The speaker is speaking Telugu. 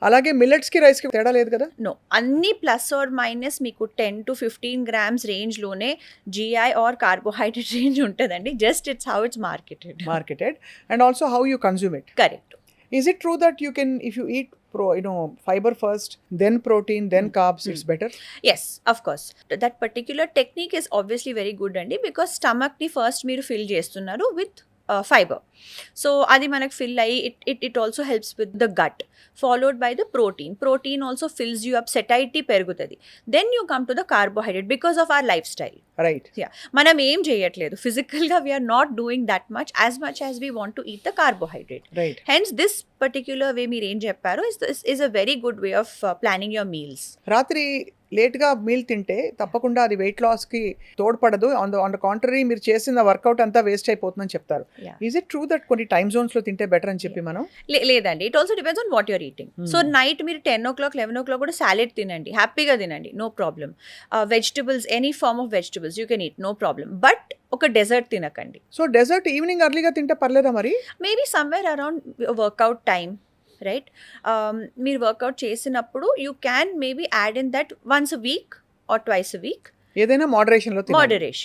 అలాగే మిల్లెట్స్కి రైస్కి తేడా లేదు కదా? నో, అన్ని ప్లస్ ఆర్ మైనస్ మీకు 10 to 15 grams రేంజ్లోనే జిఐ ఆర్ కార్బోహైడ్రేట్ రేంజ్ ఉంటుందండి. Just it's how it's marketed and also how you consume it. Correct. Is it true that you can, if you eat fiber first, then protein, then carbs, it's better? Yes, of course that particular technique is obviously very good అండి, బికాస్ స్టమక్ని ఫస్ట్ మీరు ఫిల్ చేస్తున్నారు విత్ ఫైబర్. సో అది మనకు ఫిల్ అయ్యి it also helps with the gut, followed by the protein also fills you up, satiety పెరుగుతుంది. Then you come to the carbohydrate because of our lifestyle. Right. మనం ఏం చేయట్లేదు ఫిజికల్గా, we are not doing that much as we want to eat the carbohydrate. Right. Hence this particular వే మీరు ఏం చెప్పారు is a very good way of planning your meals. రాత్రి లేట్గా మీల్ తింటే తప్పకుండా అది వెయిట్ లాస్కి తోడ్పడదు. ఆన్ ద కాంట్రరీ మీరు చేసిన వర్కౌట్ అంతా వేస్ట్ అయిపోతుందని చెప్తారు. ఈజ్ ఇట్ ట్రూ దట్ కొన్ని టైమ్ జోన్స్లో తింటే బెటర్ అని చెప్పి మనం? లేదండి, it also depends on what you're eating. So night మీరు 10 o'clock 11 o'clock కూడా సాలెడ్ తినండి, హ్యాపీగా తినండి, no problem. Vegetables, any form of vegetables you can eat, no problem. But ఒక డెజర్ట్ తినకండి. సో డెజర్ట్ ఈవినింగ్ అర్లీగా తింటే పర్లేదా మరి? Maybe somewhere around workout time, right? మీరు వర్కౌట్ చేసినప్పుడు you can maybe add in that once a week or twice a week. ఏదైనా మోడరేషన్లో మోడరేషన్.